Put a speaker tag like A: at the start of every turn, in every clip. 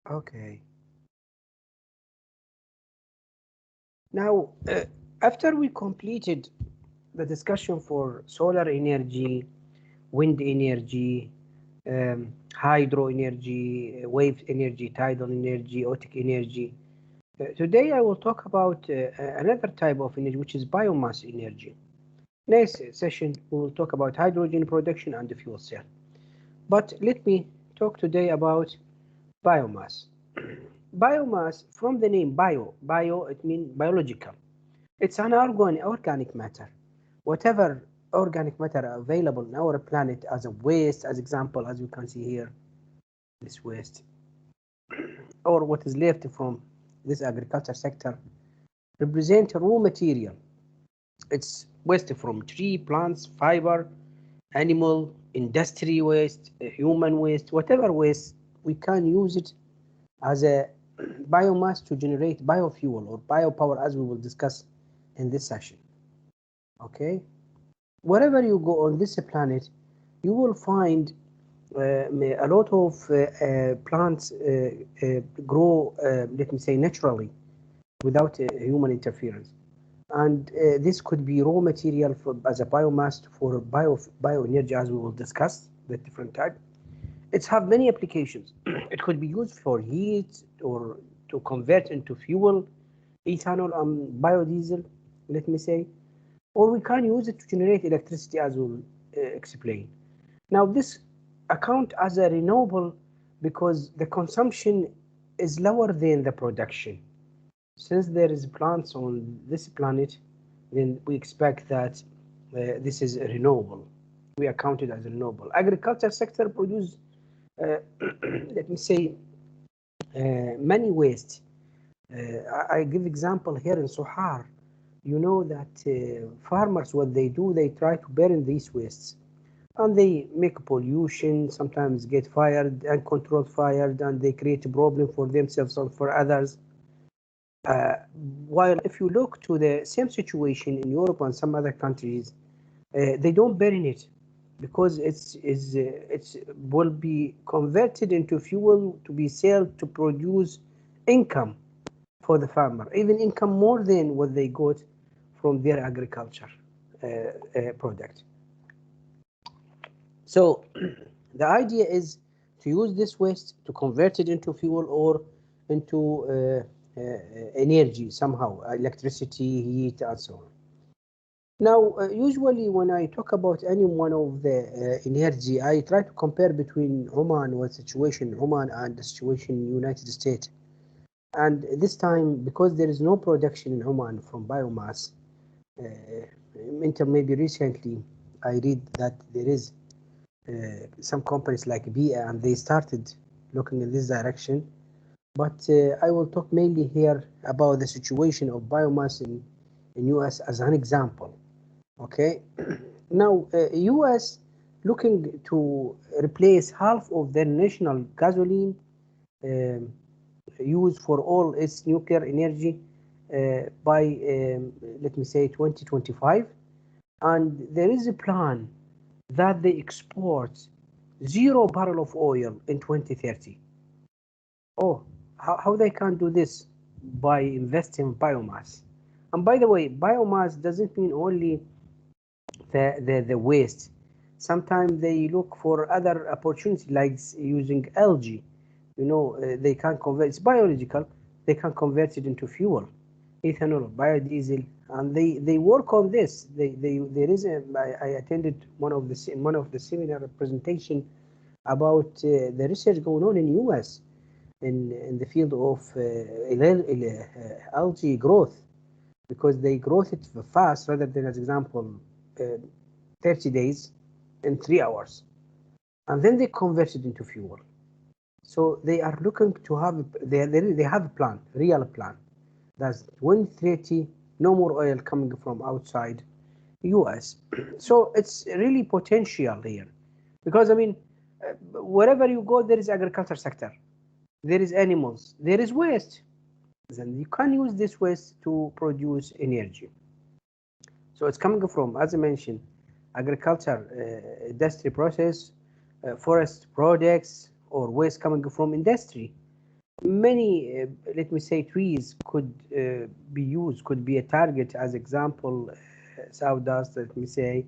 A: Okay. Now, after we completed the discussion for solar energy, wind energy, hydro energy, wave energy, tidal energy, otic energy, today I will talk about another type of energy, which is biomass energy. Next session, we will talk about hydrogen production and the fuel cell. But let me talk today about biomass. Biomass, from the name bio it means biological. It's an organic matter. Whatever organic matter available on our planet as a waste, as example, as you can see here, this waste, or what is left from this agriculture sector, represent raw material. It's waste from tree, plants, fiber, animal, industry waste, human waste, whatever waste, we can use it as a biomass to generate biofuel or biopower, as we will discuss in this session. Okay, wherever you go on this planet, you will find a lot of plants grow, let me say, naturally without human interference. And this could be raw material for, as a biomass for bioenergy, as we will discuss the different type. It's have many applications. It could be used for heat or to convert into fuel, ethanol and biodiesel, let me say, or we can use it to generate electricity, as we'll explain. Now, this account as a renewable because the consumption is lower than the production. Since there is plants on this planet, then we expect that this is renewable. We account it as renewable. Agriculture sector produce, uh, let me say, many waste. I give example here in Sohar. You know that farmers, what they do, they try to burn these wastes, and they make pollution, sometimes get fired, uncontrolled fired, and they create a problem for themselves and for others. Uh, while if you look to the same situation in Europe and some other countries, they don't burn it because it's will be converted into fuel to be sold to produce income for the farmer, even income more than what they got from their agriculture product. So the idea is to use this waste to convert it into fuel or into energy somehow, electricity, heat, and so on. Now, usually when I talk about any one of the energy, I try to compare between Oman, what situation in Oman, and the situation in United States. And this time, because there is no production in Oman from biomass, uh, until maybe recently, I read that there is some companies like BIA and they started looking in this direction. But I will talk mainly here about the situation of biomass in US as an example. Okay, now US looking to replace half of their national gasoline um, use for all its nuclear energy by let me say 2025, and there is a plan that they export 0 barrel of oil in 2030. Oh, how they can do this? By investing in biomass. And by the way, biomass doesn't mean only the waste. Sometimes they look for other opportunities like using algae. You know, they can convert, it's biological, they can convert it into fuel, ethanol, biodiesel, and they work on this. There is I attended one of the seminar presentation about the research going on in US in the field of algae growth, because they grow it fast rather than, as example, uh, 30 days in 3 hours, and then they convert it into fuel. So they are looking to have they have a plan, real plan. That's 2030, no more oil coming from outside US. So it's really potential here, because I mean, wherever you go, there is agriculture sector, there is animals, there is waste. Then you can use this waste to produce energy. So it's coming from, as I mentioned, agriculture, industry process, forest products, or waste coming from industry. Many, let me say, trees could be used, could be a target as example, sawdust, let me say,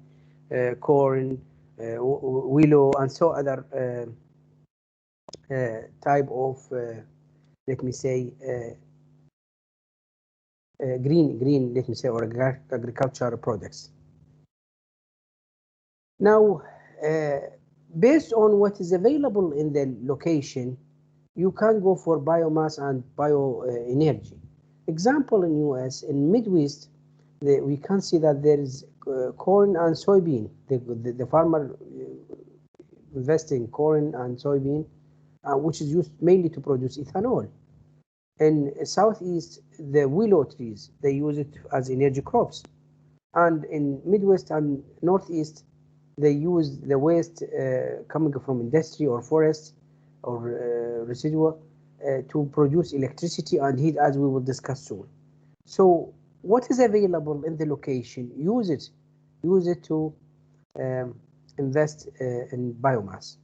A: corn, willow, and so other type of, let me say, green, let me say, or agricultural products. Now, uh, based on what is available in the location, you can go for biomass and bioenergy. Example in US, in Midwest, we can see that there is corn and soybean. The farmer invest in corn and soybean, which is used mainly to produce ethanol. In Southeast, the willow trees, they use it as energy crops. And in Midwest and Northeast, they use the waste coming from industry or forest or residual to produce electricity and heat, as we will discuss soon. So what is available in the location, use it to um, invest in biomass.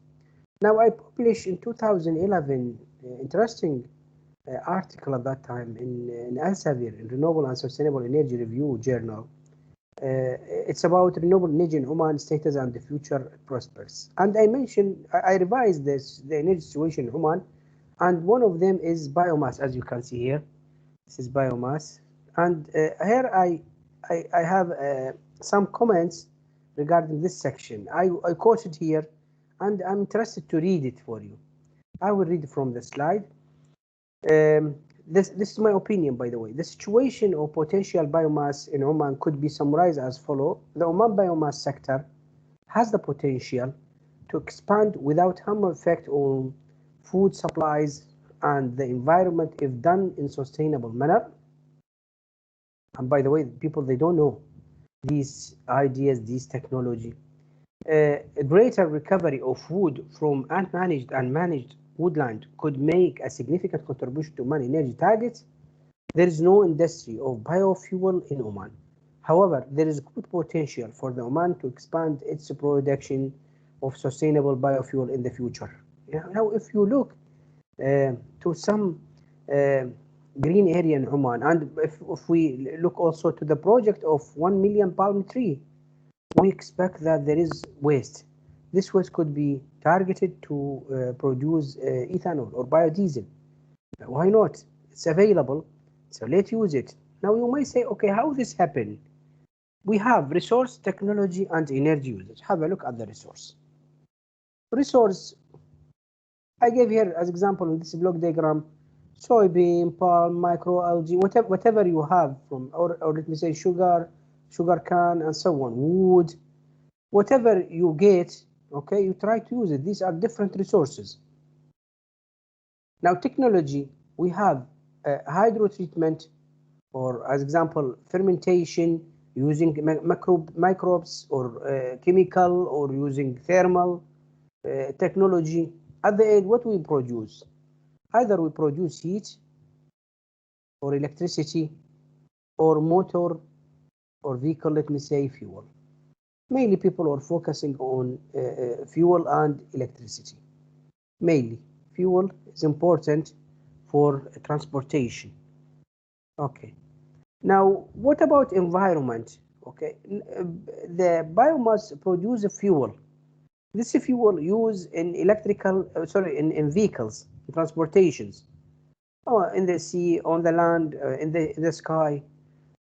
A: Now, I published in 2011 interesting article at that time in Elsevier, in Renewable and Sustainable Energy Review journal. It's about renewable energy in Oman status and the future prospects. And I mentioned, I revised the energy situation in Oman, and one of them is biomass, as you can see here. This is biomass. And here I have some comments regarding this section. I quoted here, and I'm interested to read it for you. I will read from the slide. This is my opinion, by the way. The situation of potential biomass in Oman could be summarized as follows. The Oman biomass sector has the potential to expand without harmful effect on food supplies and the environment if done in sustainable manner. And by the way, people, they don't know these ideas, this technology. A greater recovery of wood from unmanaged and managed woodland could make a significant contribution to human energy targets. There is no industry of biofuel in Oman. However, there is good potential for the Oman to expand its production of sustainable biofuel in the future. Now, if you look to some uh, green area in Oman, and if we look also to the project of 1 million palm tree, we expect that there is waste. This waste could be targeted to produce ethanol or biodiesel. Why not? It's available, so let's use it. Now you may say, okay, how this happen? We have resource, technology, and energy usage. Have a look at the resource. Resource, I gave here as example in this block diagram, soybean, palm, microalgae, whatever you have from, or let me say sugar cane, and so on, wood, whatever you get, okay, you try to use it. These are different resources. Now, technology, we have hydro treatment, or as example, fermentation using microbes or chemical, or using thermal technology. At the end, what we produce? Either we produce heat or electricity or motor or vehicle, let me say fuel. Mainly people are focusing on fuel and electricity. Mainly, fuel is important for transportation. Okay. Now, what about environment? Okay, the biomass produce a fuel. This fuel used in in vehicles, in transportations, in the sea, on the land, in the sky.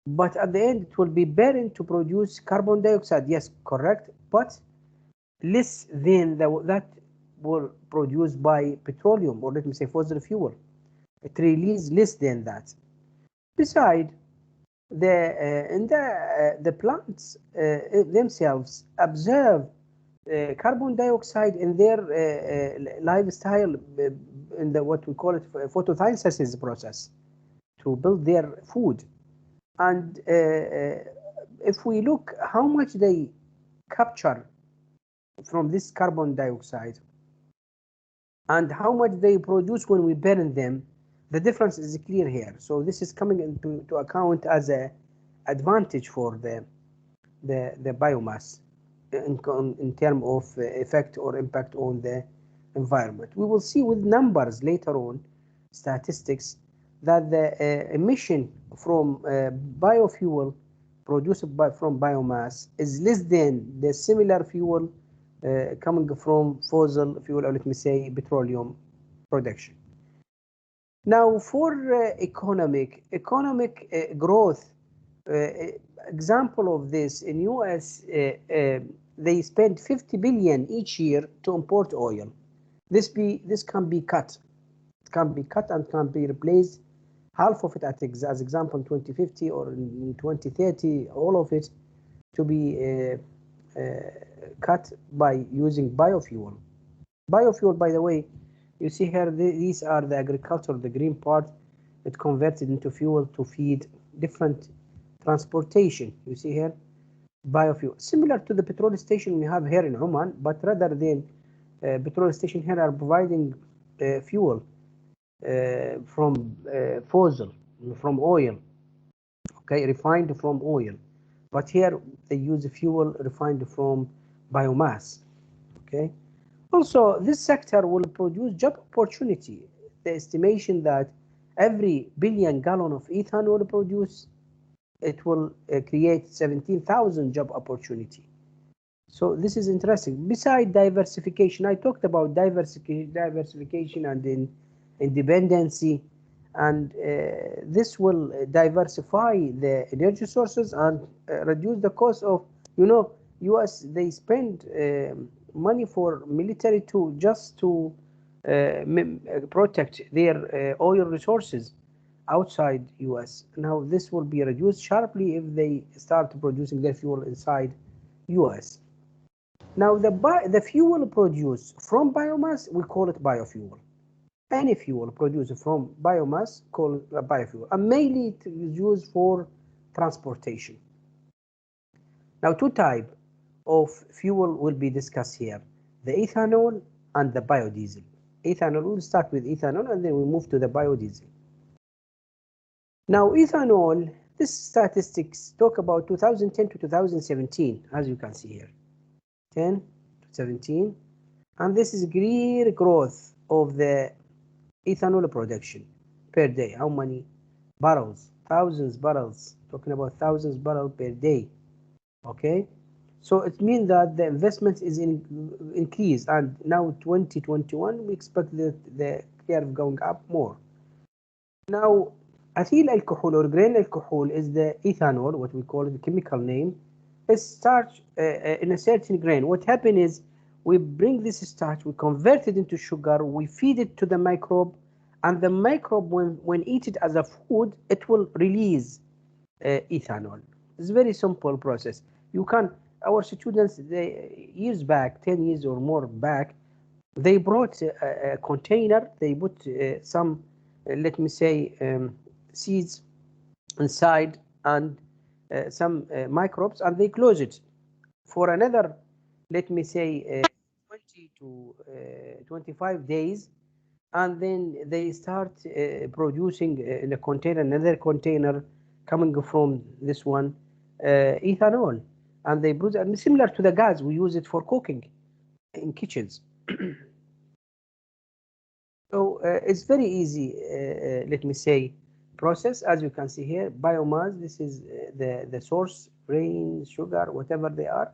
A: But at the end, it will be burned to produce carbon dioxide. Yes, correct, but less than that were produced by petroleum, or let me say fossil fuel. It releases less than that. Besides, the plants themselves observe carbon dioxide in their lifestyle, in the what we call it photosynthesis process, to build their food. And if we look how much they capture from this carbon dioxide and how much they produce when we burn them, the difference is clear here. So this is coming into account as a advantage for the biomass in terms of effect or impact on the environment. We will see with numbers later on. statistics that the emission from biofuel produced from biomass is less than the similar fuel coming from fossil fuel, or let me say petroleum production. Now, for economic growth, example of this in U.S., they spend 50 billion each year to import oil. This can be cut. It can be cut and can be replaced. Half of it, as example, in 2050 or in 2030, all of it to be cut by using biofuel. Biofuel, by the way, you see here, these are the agriculture, the green part. It converted into fuel to feed different transportation. You see here, biofuel, similar to the petrol station we have here in Oman, but rather than petrol station here are providing fuel from fossil, from oil, okay, refined from oil. But here they use fuel refined from biomass, okay. Also, this sector will produce job opportunity. The estimation that every billion gallon of ethanol produced, it will create 17,000 job opportunity. So this is interesting. Besides diversification, I talked about diversification and independency, and this will diversify the energy sources and reduce the cost of, U.S. they spend money for military just to protect their oil resources outside U.S. Now this will be reduced sharply if they start producing their fuel inside U.S. Now the fuel produced from biomass, we call it biofuel. Any fuel produced from biomass, called a biofuel, and mainly it is used for transportation. Now, two types of fuel will be discussed here: the ethanol and the biodiesel. Ethanol, we'll start with ethanol and then we move to the biodiesel. Now, ethanol, this statistics talk about 2010 to 2017, as you can see here, 10 to 17, and this is great growth of the ethanol production per day. How many barrels? Thousands barrels, talking about thousands barrels per day, okay. So it means that the investment is increased, and now 2021 we expect the curve going up more. Now, ethyl alcohol or grain alcohol is the ethanol, what we call it, the chemical name. It's starch in a certain grain. What happens is we bring this starch, we convert it into sugar, we feed it to the microbe, and the microbe, when eat it as a food, it will release ethanol. It's a very simple process. You can, our students, years back, 10 years or more back, they brought a container, they put some, let me say, seeds inside and some microbes, and they close it for another, let me say, 20 to 25 days, and then they start producing in a container, another container coming from this one, ethanol, and they produce, and similar to the gas, we use it for cooking in kitchens. So it's very easy, let me say, process. As you can see here, biomass, this is the source, grain, sugar, whatever they are,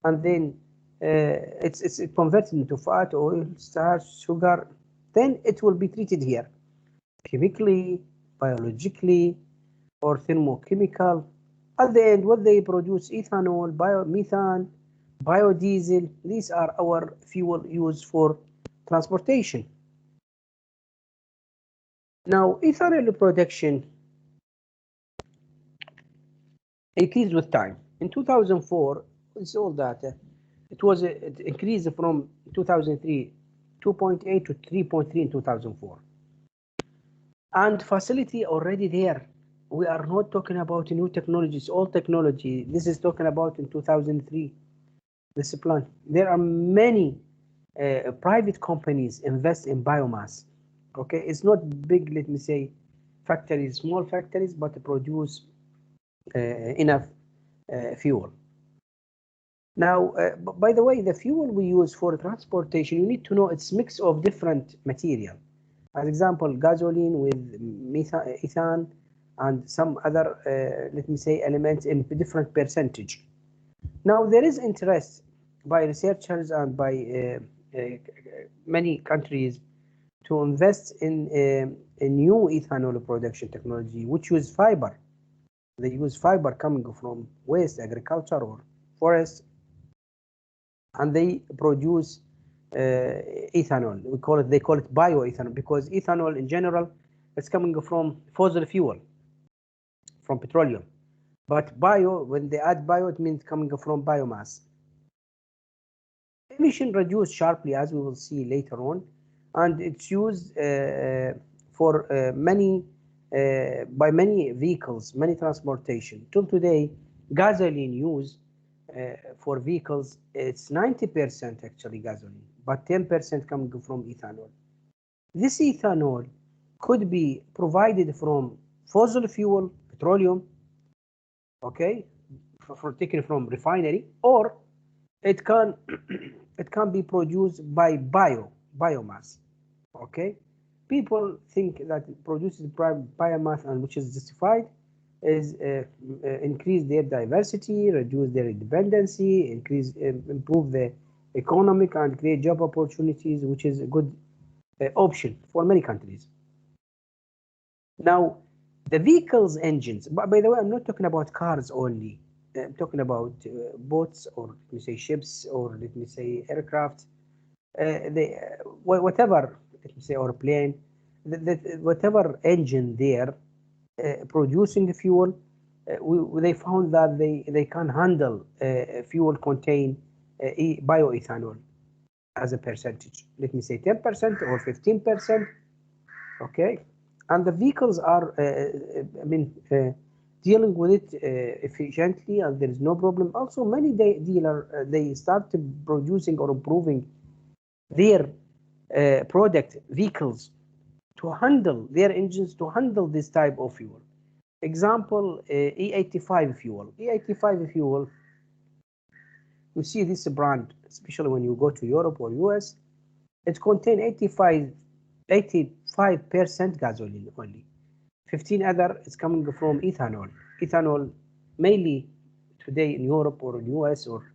A: and then it's converted into fat, oil, starch, sugar. Then it will be treated here, chemically, biologically, or thermochemical. At the end, what they produce: ethanol, biomethane, biodiesel. These are our fuel used for transportation. Now, ethanol production increased with time. In 2004, it's all data. It increased from 2003, 2.8 to 3.3 in 2004. And facility already there. We are not talking about new technologies, old technology. This is talking about in 2003, this plant. There are many private companies invest in biomass. Okay, it's not big, let me say, factories, small factories, but produce enough fuel. Now, by the way, the fuel we use for transportation, you need to know it's mix of different material. As example, gasoline with ethane and some other, let me say, elements in different percentage. Now, there is interest by researchers and by many countries to invest in a new ethanol production technology, which use fiber. They use fiber coming from waste, agriculture or forest, and they produce ethanol. They call it bioethanol, because ethanol in general is coming from fossil fuel, from petroleum. But bio, when they add bio, it means coming from biomass. Emission reduced sharply, as we will see later on, and it's used for by many vehicles, many transportation. Till today, gasoline use for vehicles, it's 90% actually gasoline, but 10% coming from ethanol. This ethanol could be provided from fossil fuel, petroleum, okay, for taken from refinery, or it can it can be produced by biomass. Okay, people think that produces biomass, and which is justified, is increase their diversity, reduce their dependency, improve the economic and create job opportunities, which is a good option for many countries. Now, the vehicles engines, but by the way, I'm not talking about cars only. I'm talking about boats, or let me say ships, or let me say aircraft, whatever, let me say, or plane, whatever engine there producing fuel, they found that they can handle fuel contain bioethanol as a percentage. Let me say 10% or 15%. Okay, and the vehicles are, dealing with it efficiently, and there is no problem. Also, many dealer they start producing or improving their product vehicles to handle their engines, to handle this type of fuel. Example, E85 fuel. E85 fuel, you see this brand, especially when you go to Europe or US, it contains 85% gasoline only. 15 other is coming from ethanol. Ethanol mainly today in Europe or in US or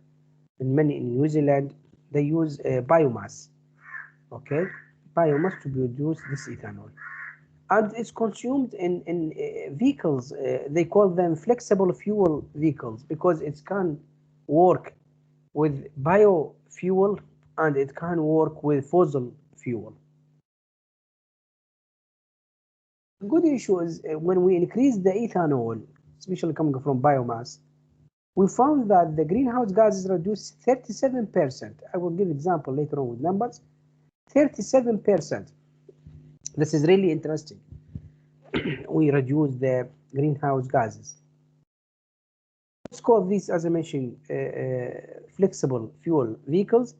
A: in New Zealand, they use biomass. Okay, biomass to produce this ethanol, and it's consumed in vehicles. They call them flexible fuel vehicles, because it can work with biofuel and it can work with fossil fuel. The good issue is when we increase the ethanol, especially coming from biomass, we found that the greenhouse gases reduced 37%. I will give example later on with numbers. 37%. This is really interesting. We reduce the greenhouse gases. Let's call this, as I mentioned, flexible fuel vehicles,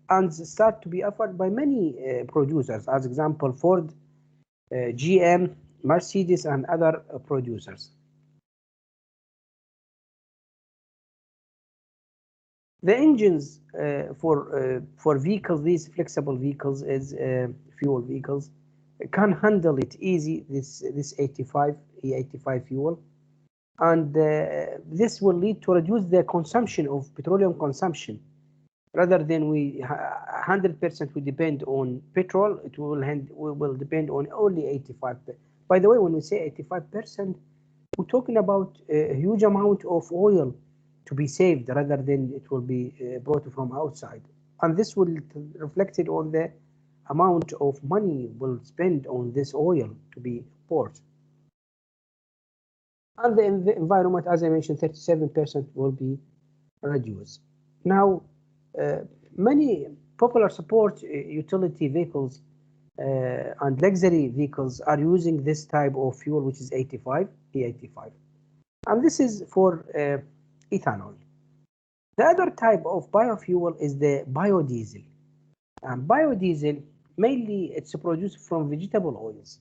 A: and start to be offered by many producers. As example, Ford, GM, Mercedes, and other producers. The engines for vehicles, these flexible vehicles, is fuel vehicles, can handle it easy. This E85 fuel, and this will lead to reduce the consumption of petroleum consumption. Rather than 100% we depend on petrol, we will depend on only 85%. By the way, when we say 85%, we're talking about a huge amount of oil to be saved, rather than it will be brought from outside. And this will reflect it on the amount of money we'll spend on this oil to be poured. And the environment, as I mentioned, 37% will be reduced. Now, many popular sport utility vehicles and luxury vehicles are using this type of fuel, which is E85. And this is for ethanol. The other type of biofuel is the biodiesel. And biodiesel, mainly it's produced from vegetable oils.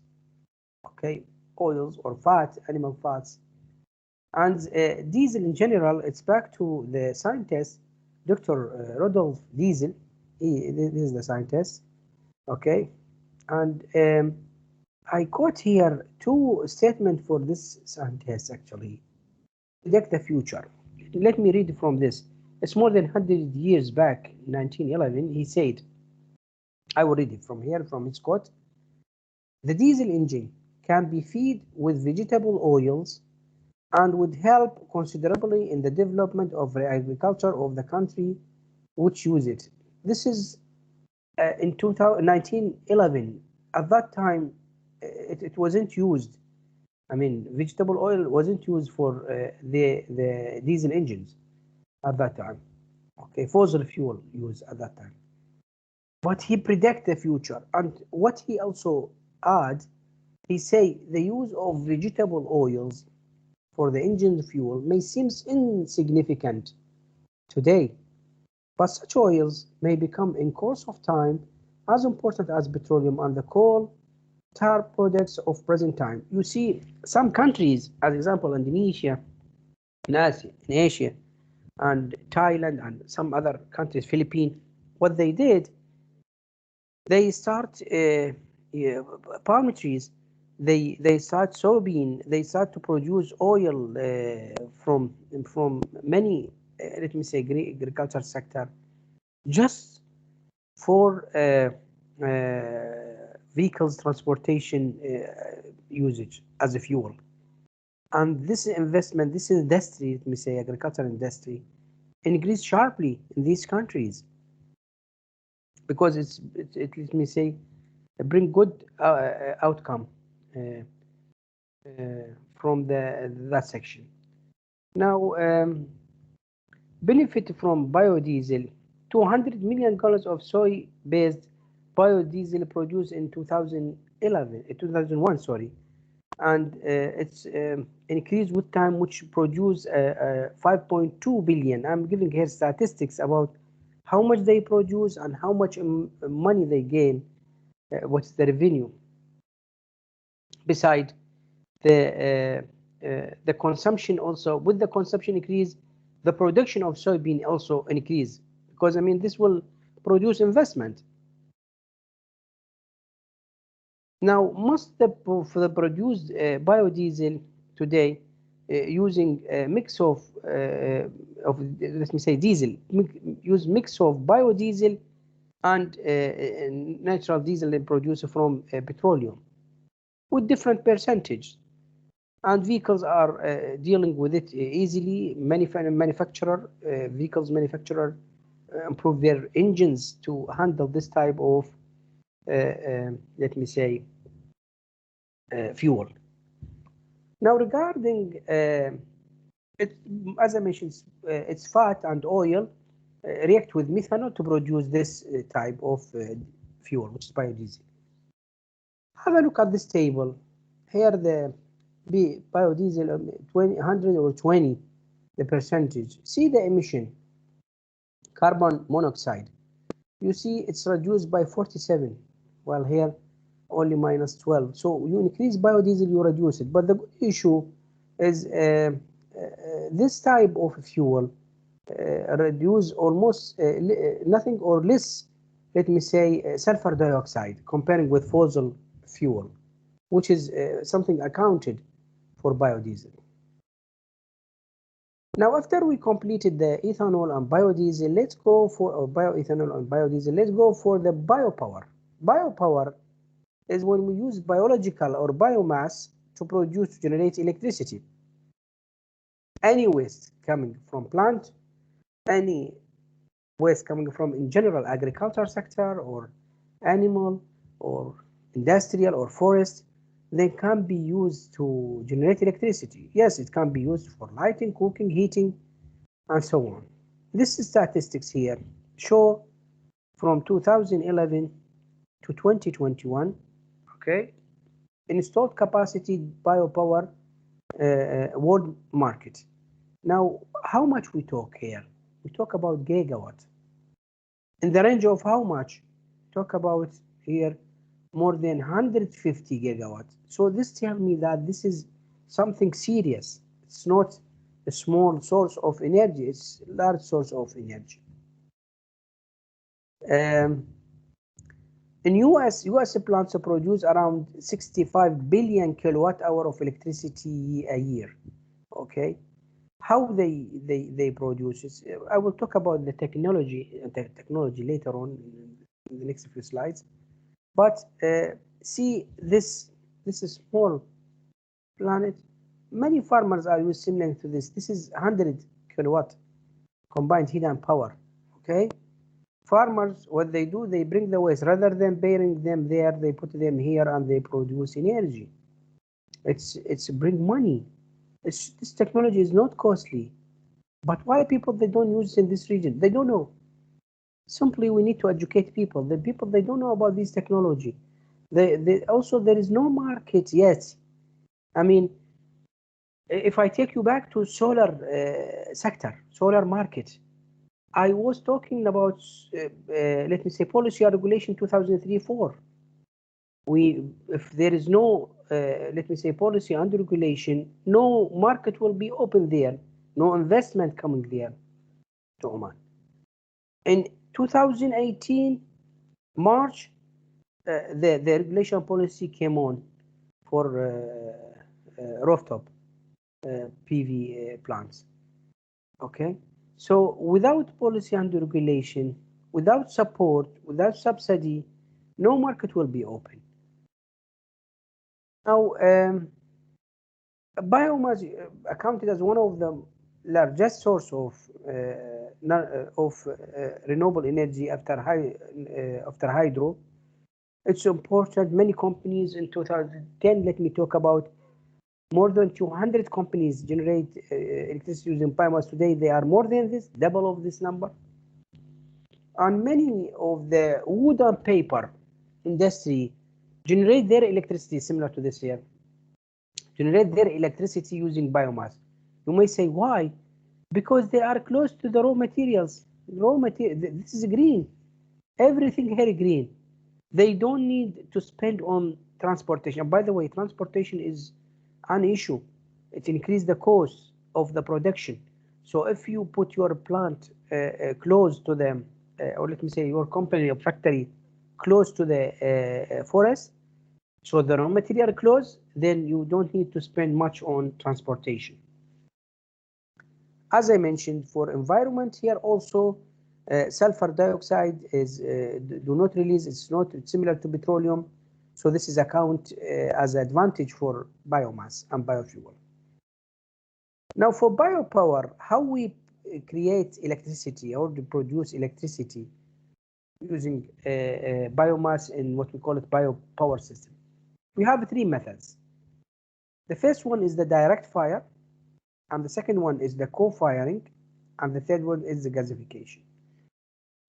A: Okay, oils or fat, animal fats. And diesel in general, it's back to the scientist, Dr. Rudolf Diesel. This is the scientist. Okay, and I quote here two statements for this scientist actually. Predict the future. Let me read from this. It's more than 100 years back, 1911, he said, I will read it from here, from his quote. The diesel engine can be fed with vegetable oils and would help considerably in the development of the agriculture of the country which use it. This is in 1911. At that time, it wasn't used. I mean, vegetable oil wasn't used for the diesel engines at that time. Okay, fossil fuel use at that time. But he predict the future, and what he also add, he say the use of vegetable oils for the engine fuel may seem insignificant today, but such oils may become in course of time as important as petroleum and the coal tar products of present time. You see, some countries, as example, Indonesia, in Asia, and Thailand, and some other countries, Philippines, what they did, they start palm trees. They start soybean. They start to produce oil from many let me say agriculture sector just for vehicles transportation usage as a fuel. And this investment, this industry, let me say agriculture industry, increased sharply in these countries because let me say bring good outcome uh, from that section. Now, benefit from biodiesel: 200 million gallons of soy-based biodiesel produced in 2001, sorry, and it's increased with time, which produce 5.2 billion. I'm giving here statistics about how much they produce and how much money they gain, what's the revenue. Beside the consumption, also with the consumption increase, the production of soybean also increase, because I mean this will produce investment. Now, most for the produced biodiesel today using a mix of let me say diesel, use mix of biodiesel and natural diesel produced from petroleum with different percentage. And vehicles are dealing with it easily. Many vehicles manufacturer improve their engines to handle this type of let me say fuel. Now, regarding it, as I mentioned, it's fat and oil react with methanol to produce this type of fuel, which is biodiesel. Have a look at this table. Here the biodiesel 100 or 20, the percentage. See the emission, carbon monoxide. You see it's reduced by 47, while here only minus 12. So you increase biodiesel, you reduce it. But the issue is this type of fuel reduce almost nothing or less, let me say, sulfur dioxide comparing with fossil fuel, which is something accounted for biodiesel. Now, after we completed the ethanol and biodiesel, let's go for bioethanol and biodiesel. Let's go for the biopower. Biopower is when we use biological or biomass to produce, to generate electricity. Any waste coming from plant, any waste coming from, in general, agriculture sector or animal or industrial or forest, they can be used to generate electricity. Yes, it can be used for lighting, cooking, heating, and so on. This statistics here show from 2011 to 2021, okay, installed capacity biopower world market. Now, how much we talk here? We talk about gigawatt. In the range of how much? Talk about here more than 150 gigawatts. So this tells me that this is something serious. It's not a small source of energy, it's a large source of energy. In US plants produce around 65 billion kilowatt hour of electricity a year. Okay, how they produce it. I will talk about the technology later on in the next few slides. But see this is small planet. Many farmers are used similar to this. This is 100 kilowatt combined heat and power. Okay, farmers, what they do, they bring the waste rather than burying them there. They put them here and they produce energy. It's bring money. This technology is not costly. But why people they don't use in this region? They don't know. Simply we need to educate people. The people they don't know about this technology. Also there is no market yet. I mean, if I take you back to solar sector, solar market, I was talking about let me say policy or regulation 2003-4. If there is no let me say policy and regulation, no market will be open there, no investment coming there to Oman. In 2018 March, the regulation policy came on for rooftop PV plants. Okay, so without policy and regulation, without support, without subsidy, no market will be open. Now, biomass accounted as one of the largest source of renewable energy after hydro. It's important. Many companies in 2010, let me talk about more than 200 companies generate electricity using biomass. Today, they are more than this, double of this number. And many of the wood and paper industry generate their electricity similar to this here, generate their electricity using biomass. You may say, why? Because they are close to the raw materials. This is green. Everything here green. They don't need to spend on transportation. By the way, transportation is an issue. It increases the cost of the production. So if you put your plant close to the, or let me say your company or factory close to the forest, so the raw material close, then you don't need to spend much on transportation. As I mentioned, for environment here also, sulfur dioxide is do not release. It's not similar to petroleum, so this is account as advantage for biomass and biofuel. Now for biopower, how we create electricity or to produce electricity using biomass in what we call it biopower system. We have three methods. The first one is the direct fire, and the second one is the co-firing, and the third one is the gasification.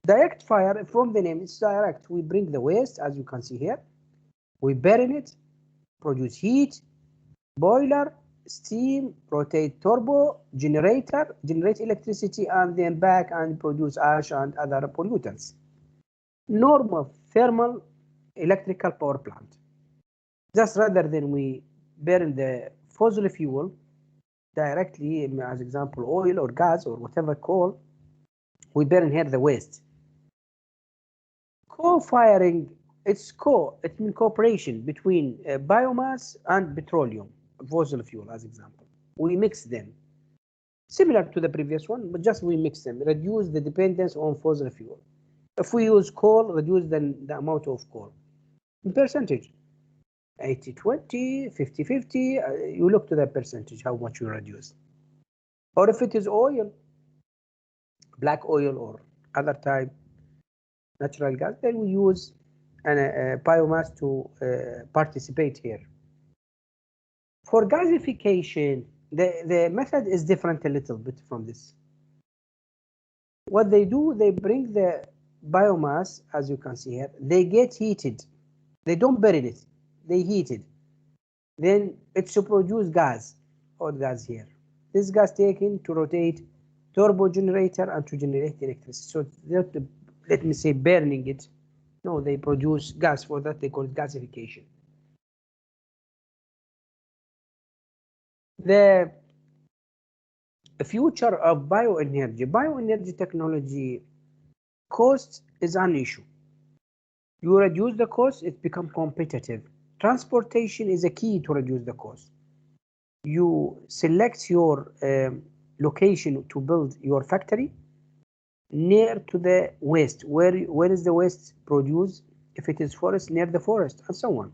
A: Direct fire, from the name, it's direct. We bring the waste, as you can see here. We burn it, produce heat, boiler, steam, rotate turbo, generator, generate electricity, and then back and produce ash and other pollutants. Normal thermal electrical power plant. Just rather than we burn the fossil fuel directly, as example, oil or gas or whatever coal, we burn here the waste. Co-firing, it means cooperation between biomass and petroleum, fossil fuel as example. We mix them. Similar to the previous one, but just we mix them, reduce the dependence on fossil fuel. If we use coal, reduce the amount of coal. In percentage, 80-20, 50-50, you look to the percentage, how much you reduce. Or if it is oil, black oil or other type, natural gas, then we use biomass to participate here. For gasification, the method is different a little bit from this. What they do, they bring the biomass, as you can see here, they get heated. They don't burn it, they heat it. Then it's to produce gas, hot gas here. This gas taken to rotate turbo generator and to generate electricity. So let me say burning it. No, they produce gas. For that they call it gasification. The future of bioenergy technology, cost is an issue. You reduce the cost, it becomes competitive. Transportation is a key to reduce the cost. You select your location to build your factory near to the waste. Where is the waste produced? If it is forest, near the forest, and so on.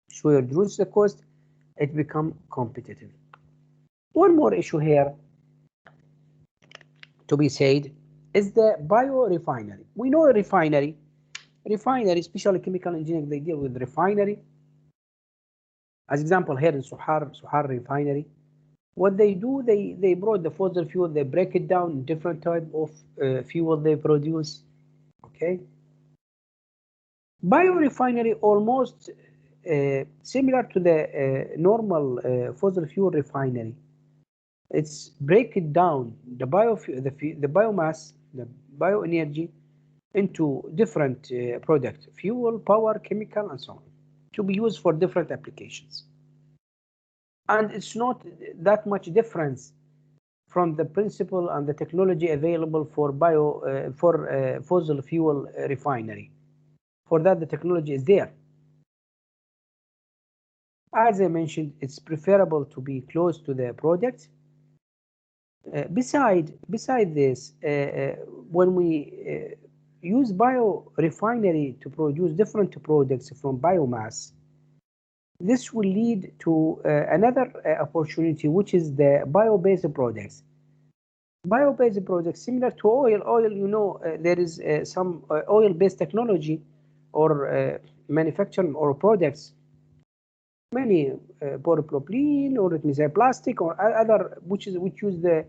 A: So you reduce the cost, it becomes competitive. One more issue here to be said is the biorefinery. We know a refinery, especially chemical engineering, they deal with refinery. As example, here in Suhar refinery, what they do, they brought the fossil fuel, they break it down in different type of fuel they produce. Okay, biorefinery almost similar to the normal fossil fuel refinery. It's break it down the biomass, the bioenergy into different products, fuel, power, chemical, and so on, to be used for different applications. And it's not that much difference from the principle and the technology available for fossil fuel refinery. For that, the technology is there. As I mentioned, it's preferable to be close to the product. Beside this, when we use biorefinery to produce different products from biomass, this will lead to another opportunity, which is the bio-based products. Bio-based products similar to oil. Oil, you know, there is some oil-based technology or manufacturing or products, many polypropylene or it means a plastic or other which use the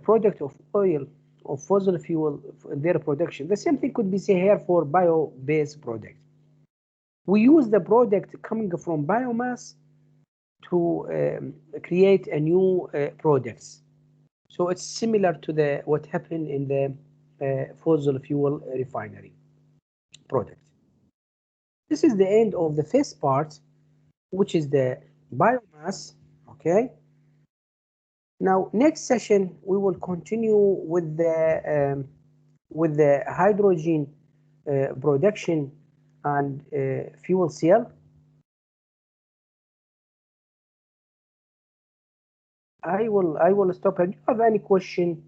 A: product of oil of fossil fuel in their production. The same thing could be said here for bio-based products. We use the product coming from biomass to create a new products. So it's similar to what happened in the fossil fuel refinery product. This is the end of the first part, which is the biomass. Okay. Now, next session we will continue with the hydrogen production and fuel cell. I will stop here. Do you have any question